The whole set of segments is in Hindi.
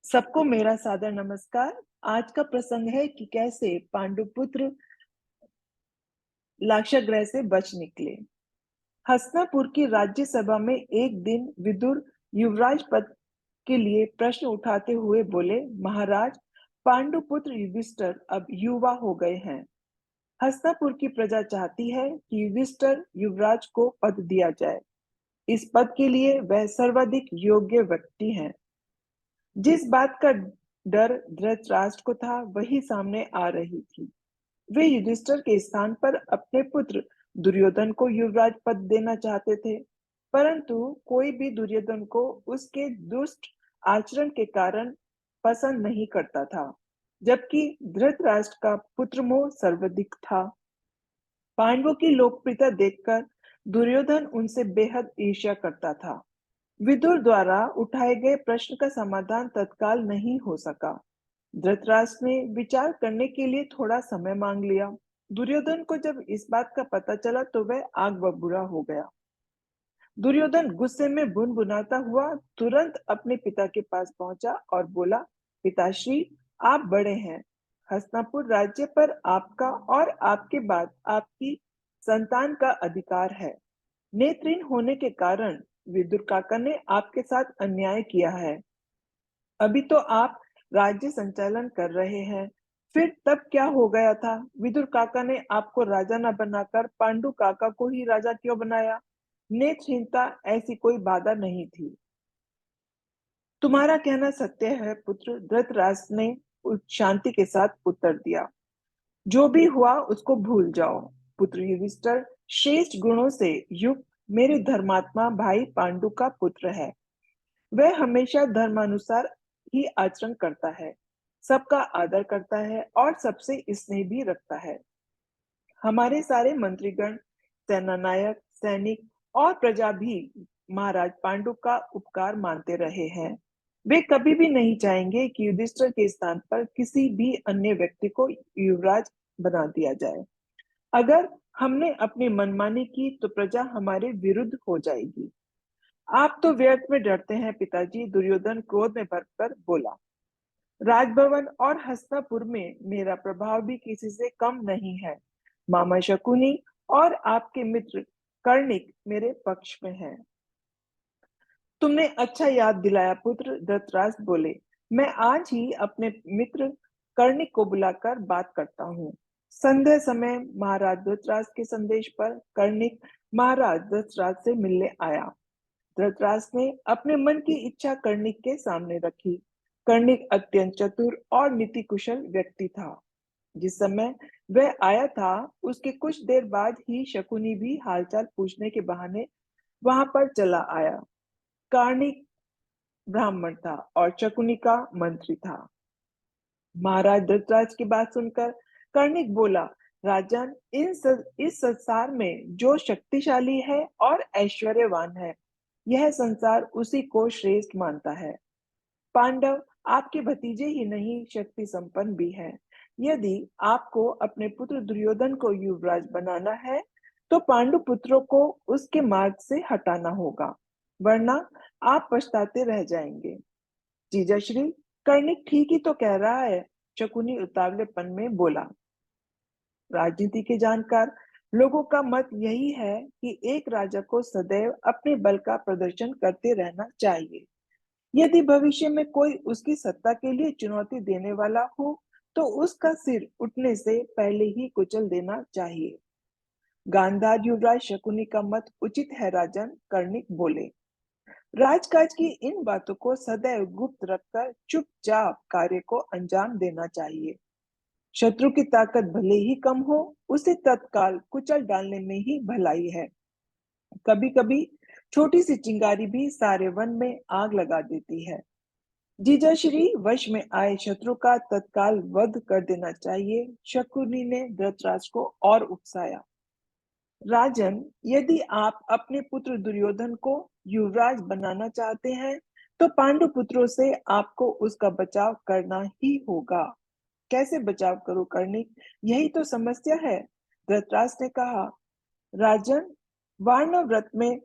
सबको मेरा सादर नमस्कार। आज का प्रसंग है कि कैसे पांडुपुत्र लाक्षागृह से बच निकले। हस्तिनापुर की राज्यसभा में एक दिन विदुर युवराज पद के लिए प्रश्न उठाते हुए बोले, महाराज, पांडुपुत्र युधिष्ठिर अब युवा हो गए हैं। हस्तिनापुर की प्रजा चाहती है कि युधिष्ठिर युवराज को पद दिया जाए। इस पद के लिए वह सर्वाधिक योग्य व्यक्ति हैं। जिस बात का डर धृतराष्ट्र को था वही सामने आ रही थी। वे युधिष्ठिर के स्थान पर अपने पुत्र दुर्योधन को युवराज पद देना चाहते थे, परंतु कोई भी दुर्योधन को उसके दुष्ट आचरण के कारण पसंद नहीं करता था, जबकि धृतराष्ट्र का पुत्र मोह सर्वाधिक था। पांडवों की लोकप्रियता देखकर दुर्योधन उनसे बेहद ईर्ष्या करता था। विदुर द्वारा उठाए गए प्रश्न का समाधान तत्काल नहीं हो सका। धृतराष्ट्र ने विचार करने के लिए थोड़ा समय मांग लिया। दुर्योधन को जब इस बात का पता चला तो वह आग बबूला हो गया। दुर्योधन गुस्से में बुनबुनाता हुआ तुरंत अपने पिता के पास पहुंचा और बोला, पिताश्री, आप बड़े हैं। हस्तिनापुर राज्य पर आपका और आपके बाद आपकी संतान का अधिकार है। नेत्रहीन होने के कारण विदुर काका ने आपके साथ अन्याय किया है। अभी तो आप राज्य संचालन कर रहे हैं, फिर तब क्या हो गया था? विदुर काका ने आपको राजा न बनाकर पांडु काका को ही राजा क्यों बनाया? नेत्रहीनता ऐसी कोई बाधा नहीं थी। तुम्हारा कहना सत्य है पुत्र, धृतराष्ट्र ने शांति के साथ उत्तर दिया। जो भी हुआ उसको भूल जाओ। पुत्र युधिष्ठिर श्रेष्ठ गुणों से युक्त मेरे धर्मात्मा भाई पांडु का पुत्र है। वह हमेशा धर्मानुसार ही आचरण करता है, सबका आदर करता है और सबसे स्नेह भी रखता है। हमारे सारे मंत्रीगण, सेनानायक, सैनिक और प्रजा भी महाराज पांडु का उपकार मानते रहे हैं। वे कभी भी नहीं चाहेंगे कि युधिष्ठिर के स्थान पर किसी भी अन्य व्यक्ति को युवराज बना दिया जाए। अगर हमने अपनी मनमानी की तो प्रजा हमारे विरुद्ध हो जाएगी। आप तो व्यर्थ में डरते हैं पिताजी, दुर्योधन क्रोध में भरकर बोला। राजभवन और हस्तिनापुर में मेरा प्रभाव भी किसी से कम नहीं है। मामा शकुनी और आपके मित्र कर्णिक मेरे पक्ष में हैं। तुमने अच्छा याद दिलाया पुत्र, धृतराष्ट्र बोले। मैं आज ही अपने मित्र कर्णिक को बुलाकर बात करता हूँ। संध्या समय महाराज धृतराष्ट्र के संदेश पर कर्णिक महाराज धृतराष्ट्र से मिलने आया। धृतराष्ट्र ने अपने मन की इच्छा कर्णिक के सामने रखी। कर्णिक अत्यंत चतुर और नीति कुशल व्यक्ति था। जिस समय वह आया था उसके कुछ देर बाद ही शकुनी भी हालचाल पूछने के बहाने वहां पर चला आया। कर्णिक ब्राह्मण था और शकुनी का मंत्री था। महाराज धृतराज की बात सुनकर कर्णिक बोला, राजन, इस संसार में जो शक्तिशाली है और ऐश्वर्यवान है, यह संसार उसी को श्रेष्ठ मानता है। पांडव आपके भतीजे ही नहीं, शक्ति संपन्न भी हैं। यदि आपको अपने पुत्र दुर्योधन को युवराज बनाना है तो पांडु पुत्रों को उसके मार्ग से हटाना होगा, वरना आप पछताते रह जाएंगे। जीजाश्री, कर्णिक ठीक ही तो कह रहा है, शकुनी उतावलेपन में बोला। राजनीति के जानकार लोगों का मत यही है कि एक राजा को सदैव अपने बल का प्रदर्शन करते रहना चाहिए। यदि भविष्य में कोई उसकी सत्ता के लिए चुनौती देने वाला हो तो उसका सिर उठने से पहले ही कुचल देना चाहिए। गांधार युवराज शकुनी का मत उचित है राजन, कर्णिक बोले। राजकाज की इन बातों को सदैव गुप्त रखकर चुपचाप कार्य को अंजाम देना चाहिए। शत्रु की ताकत भले ही कम हो, उसे तत्काल कुचल डालने में ही भलाई है। कभी कभी छोटी सी चिंगारी भी सारे वन में आग लगा देती है। जीजाश्री, वश में आए शत्रु का तत्काल वध कर देना चाहिए, शकुनी ने धृतराष्ट्र को और उकसाया। राजन, यदि आप अपने पुत्र दुर्योधन को युवराज बनाना चाहते हैं तो पांडु पुत्रों से आपको उसका बचाव करना ही होगा। कैसे बचाव करो कर्णिक, यही तो समस्या है, धृतराष्ट्र ने कहा। राजन, वार्ण व्रत में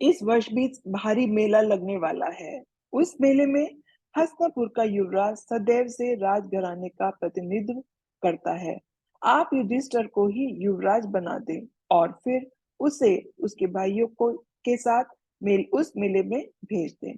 इस वर्ष भी भारी मेला लगने वाला है। उस मेले में हस्तिनापुर का युवराज सदैव से राजघराने का प्रतिनिधित्व करता है। आप युधिष्ठिर को ही युवराज बना दें और फिर उसे उसके भाइयों को के साथ उस मेले में भेज दें।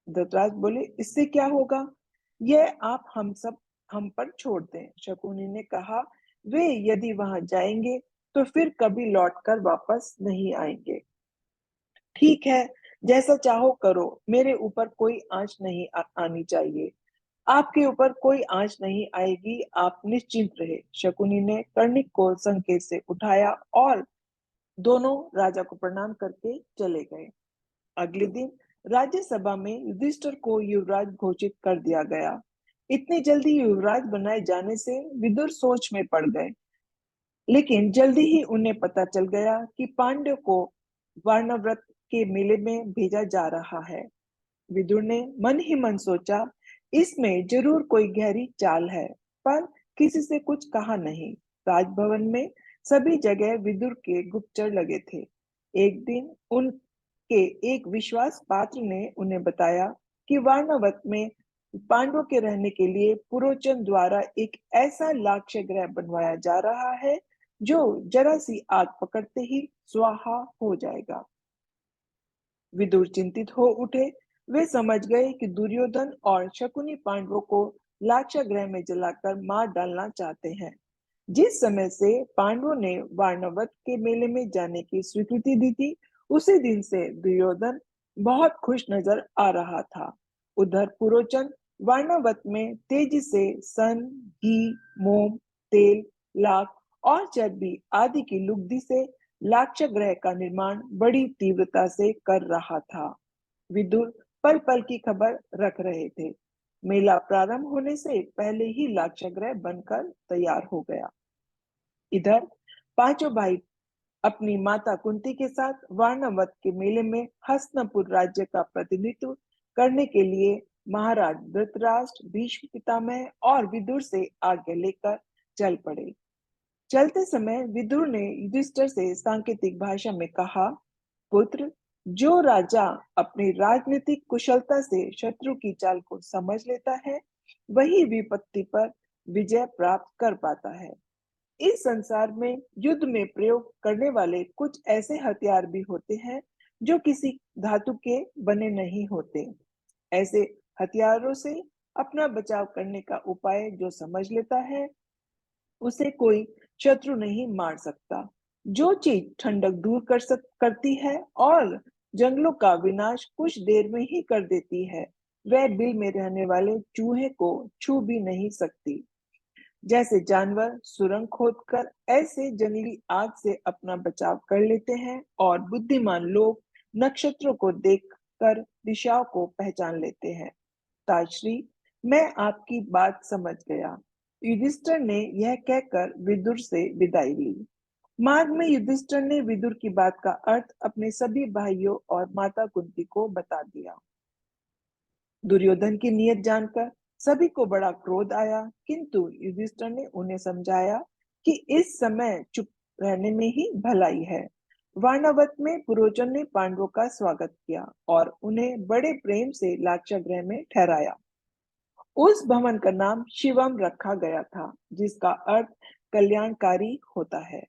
धृतराज बोले, इससे क्या होगा? यह आप हम पर छोड़ दें। शकुनी ने कहा, वे यदि वहां जाएंगे तो फिर कभी लौटकर वापस नहीं आएंगे। ठीक है, जैसा चाहो करो, मेरे ऊपर कोई आंच नहीं आनी चाहिए। आपके ऊपर कोई आंच नहीं आएगी, आप निश्चिंत रहे। शकुनी ने कर्णिक को संकेत से उठाया और दोनों राजा को प्रणाम करके चले गए। अगले दिन राज्यसभा में युधिष्ठिर को युवराज घोषित कर दिया गया। इतनी जल्दी युवराज बनाए जाने से विदुर सोच में पड़ गए, लेकिन जल्दी ही उन्हें पता चल गया कि पांड्यों को वार्णव्रत के मेले में भेजा जा रहा है। विदुर ने मन ही मन सोचा, इसमें जरूर कोई गहरी चाल है, पर किसी से कुछ कहा नहीं। राजभवन में सभी जगह विदुर के गुप्तचर लगे थे। एक दिन उनके एक विश्वास पात्र ने उन्हें बताया कि वार्णवत में पांडवों के रहने के लिए पुरोचन द्वारा एक ऐसा लाक्ष्य गृह बनवाया जा रहा है जो जरा सी आग पकड़ते ही स्वाहा हो जाएगा। विदुर चिंतित हो उठे। वे समझ गए कि दुर्योधन और शकुनी पांडवों को लाक्षागृह में जलाकर मार डालना चाहते हैं। जिस समय से पांडवों ने वार्णवत के मेले में जाने की स्वीकृति दी थी, उसी दिन से दुर्योधन बहुत खुश नजर आ रहा था। उधर पुरोचन वार्णवत में तेजी से सन, घी, मोम, तेल, लाख और चर्बी आदि की लुगदी से लाक्षागृह का निर्माण बड़ी तीव्रता से कर रहा था। विदुर पल पल की खबर रख रहे थे। मेला प्रारंभ होने से पहले ही लाक्षागृह बनकर तैयार हो गया। इधर पांचों भाई अपनी माता कुंती के साथ वार्णवत के मेले में हस्तिनापुर राज्य का प्रतिनिधित्व करने के लिए महाराज धृतराष्ट्र, भीष्म पितामह और विदुर से आज्ञा लेकर चल पड़े। चलते समय विदुर ने युधिष्ठिर से सांकेतिक भाषा में कहा, पुत्र, जो राजा अपनी राजनीतिक कुशलता से शत्रु की चाल को समझ लेता है, वही विपत्ति पर विजय प्राप्त कर पाता है। इस संसार में युद्ध में प्रयोग करने वाले कुछ ऐसे हथियार भी होते हैं जो किसी धातु के बने नहीं होते। ऐसे हथियारों से अपना बचाव करने का उपाय जो समझ लेता है, उसे कोई शत्रु नहीं मार सकता। जो चीज ठंडक दूर करती है और जंगलों का विनाश कुछ देर में ही कर देती है, वह बिल में रहने वाले चूहे को छू भी नहीं सकती। जैसे जानवर सुरंग खोदकर ऐसे जंगली आग से अपना बचाव कर लेते हैं और बुद्धिमान लोग नक्षत्रों को देखकर दिशाओं को पहचान लेते हैं। ताश्री, मैं आपकी बात समझ गया। युधिष्ठिर ने यह कहकर विदुर से विदाई ली। मार्ग में युधिष्ठिर ने विदुर की बात का अर्थ अपने सभी भाइयों और माता कुंती को बता दिया। दुर्योधन की नीयत जानकर सभी को बड़ा क्रोध आया, किंतु युधिष्ठिर ने उन्हें समझाया कि इस समय चुप रहने में ही भलाई है। वार्णवत में पुरोचन ने पांडवों का स्वागत किया और उन्हें बड़े प्रेम से लाक्षागृह में ठहराया। उस भवन का नाम शिवम रखा गया था, जिसका अर्थ कल्याणकारी होता है।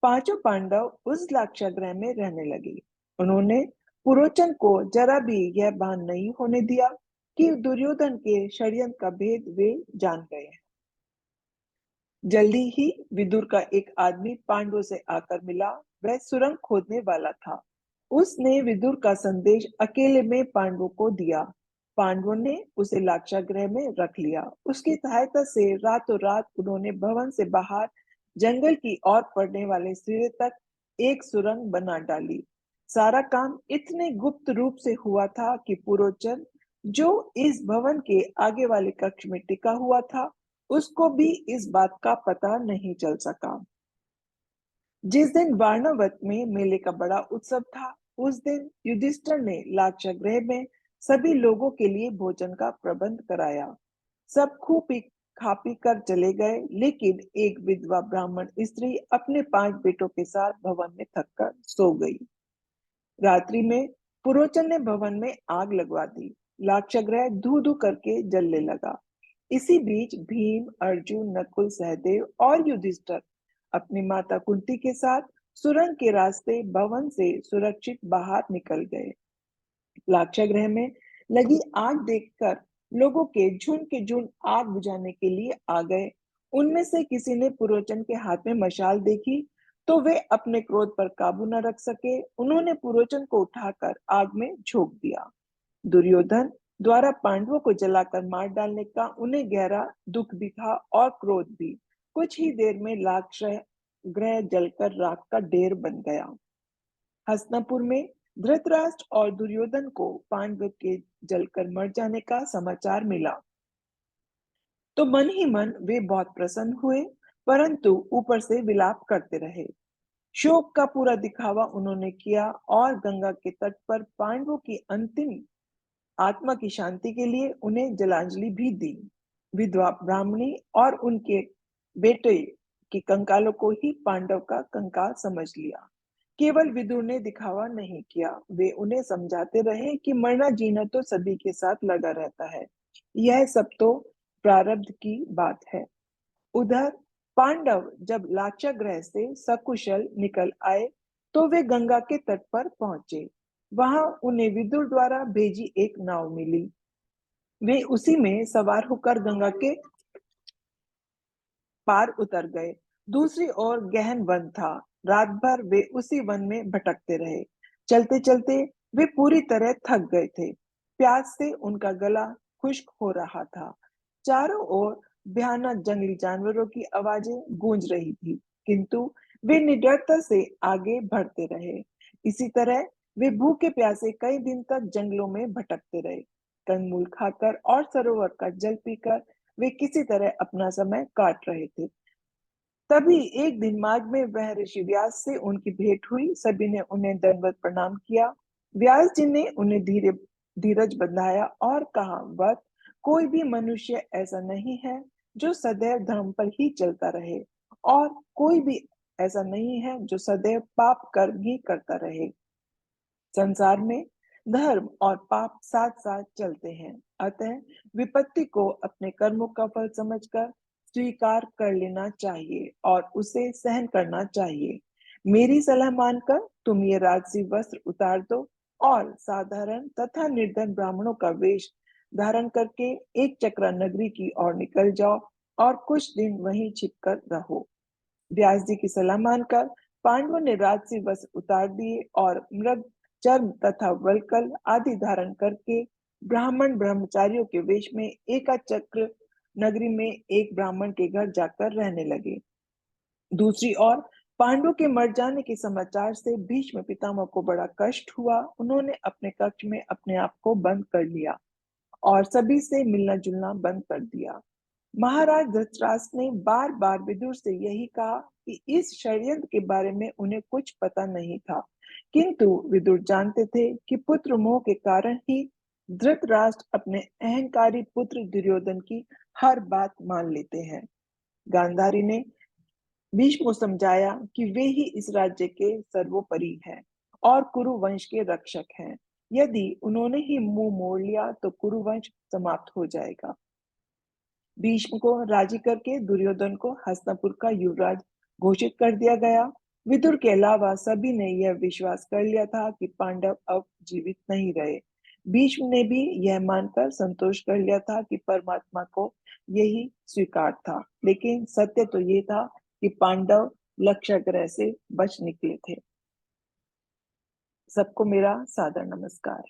पांचों पांडव उस लाक्षागृह में रहने लगे। उन्होंने पुरोचन को जरा भी यह भान नहीं होने दिया कि दुर्योधन के षड्यंत्र का भेद वे जान गए हैं। जल्दी ही विदुर का एक आदमी पांडवों से आकर मिला। वह सुरंग खोदने वाला था। उसने विदुर का संदेश अकेले में पांडवों को दिया। पांडवों ने उसे लाक्षागृह में रख लिया। उसकी सहायता से रातों रात उन्होंने भवन से बाहर जंगल की ओर पड़ने वाले सिरे तक एक सुरंग बना डाली। सारा काम इतने गुप्त रूप से हुआ था कि पुरोचन, जो इस भवन के आगे वाले कक्ष में टिका हुआ था, उसको भी इस बात का पता नहीं चल सका। जिस दिन वार्णवत में मेले का बड़ा उत्सव था, उस दिन युधिष्ठिर ने लाक्षागृह में सभी लोगों के लिए भोजन का प्रबंध कराया। सब खूब खा पी कर चले गए, लेकिन एक विधवा ब्राह्मण स्त्री अपने 5 बेटों के साथ भवन में थककर सो गई। रात्रि में पुरोचन ने भवन में आग लगवा दी। लाक्षागृह धू धू करके जलने लगा। इसी बीच भीम, अर्जुन, नकुल, सहदेव और युधिष्ठिर अपनी माता कुंती के साथ सुरंग के रास्ते भवन से सुरक्षित बाहर निकल गए। लाक्षागृह में लगी आग देखकर लोगों के झुंड आग बुझाने के लिए आ गए। उनमें से किसी ने पुरोचन के हाथ में मशाल देखी तो वे अपने क्रोध पर काबू न रख सके। उन्होंने पुरोचन को उठाकर आग में झोंक दिया। दुर्योधन द्वारा पांडवों को जलाकर मार डालने का उन्हें गहरा दुख भी था और क्रोध भी। कुछ ही देर में लाक्षागृह ग्रह जलकर राख का ढेर बन गया। हस्तिनापुर में धृतराष्ट्र और दुर्योधन को पांडव के जलकर मर जाने का समाचार मिला तो मन ही मन वे बहुत प्रसन्न हुए, परंतु ऊपर से विलाप करते रहे। शोक का पूरा दिखावा उन्होंने किया और गंगा के तट पर पांडवों की अंतिम आत्मा की शांति के लिए उन्हें जलांजलि भी दी। विधवा ब्राह्मणी और उनके बेटे के कंकालों को ही पांडव का कंकाल समझ लिया। केवल विदुर ने दिखावा नहीं किया, वे उन्हें समझाते रहे कि मरना जीना तो सभी के साथ लगा रहता है, यह सब तो प्रारब्ध की बात है। उधर पांडव जब लाक्षागृह से सकुशल निकल आए तो वे गंगा के तट पर पहुंचे। वहां उन्हें विदुर द्वारा भेजी एक नाव मिली। वे उसी में सवार होकर गंगा के पार उतर गए। दूसरी ओर गहन वन था। रात भर वे उसी वन में भटकते रहे। चलते चलते वे पूरी तरह थक गए थे। प्यास से उनका गला खुश्क हो रहा था। चारों ओर भयानक जंगली जानवरों की आवाजें गूंज रही थी, किंतु वे निडरता से आगे बढ़ते रहे। इसी तरह वे भूखे प्यासे कई दिन तक जंगलों में भटकते रहे। कंदमूल खाकर और सरोवर का जल पीकर वे किसी तरह अपना समय काट रहे थे। तभी एक दिन मार्ग में वह ऋषि व्यास से उनकी भेंट हुई। सभी ने उन्हें दंडवत प्रणाम किया। व्यास जी ने उन्हें धीरज बंधाया और कहा, वत कोई भी मनुष्य ऐसा नहीं है जो सदैव धर्म पर ही चलता रहे, और कोई भी ऐसा नहीं है जो सदैव पाप कर्म ही करता रहे। संसार में धर्म और पाप साथ साथ चलते हैं, अतः विपत्ति को अपने कर्मों का फल समझकर स्वीकार कर लेना चाहिए और उसे सहन करना चाहिए। मेरी सलाह मानकर तुम ये राजसी वस्त्र उतार दो और साधारण तथा निर्धन ब्राह्मणों का वेश धारण करके एक चक्रा नगरी की ओर निकल जाओ और कुछ दिन वहीं छिपकर रहो। व्यास जी की सलाह मानकर पांडवों ने राजसी वस्त्र उतार दिए और मृग चर्म तथा वल्कल आदि धारण करके ब्राह्मण ब्रह्मचारियों के वेश में एकाचक्र नगरी में एक ब्राह्मण के घर जाकर रहने लगे। दूसरी ओर पांडवों के मर जाने के समाचार से भीष्म पितामह को बड़ा कष्ट हुआ। उन्होंने अपने कक्ष में अपने आप को बंद कर लिया और सभी से मिलना जुलना बंद कर दिया। महाराज धृतराष्ट्र ने बार बार विदुर से यही कहा कि इस षड्यंत्र के बारे में उन्हें कुछ पता नहीं था, किंतु विदुर जानते थे कि पुत्र मोह के कारण ही धृतराष्ट्र अपने अहंकारी पुत्र दुर्योधन की हर बात मान लेते हैं। गांधारी ने भीष्म को समझाया कि वे ही इस राज्य के सर्वोपरि हैं और कुरु वंश के रक्षक हैं। यदि उन्होंने ही मुंह मोड़ लिया तो कुरु वंश समाप्त हो जाएगा। भीष्म को राजी करके दुर्योधन को हस्तिनापुर का युवराज घोषित कर दिया गया। विदुर के अलावा सभी ने यह विश्वास कर लिया था कि पांडव अब जीवित नहीं रहे। भीष्म ने भी यह मानकर संतोष कर लिया था कि परमात्मा को यही स्वीकार था, लेकिन सत्य तो ये था कि पांडव लक्षागृह से बच निकले थे। सबको मेरा सादर नमस्कार।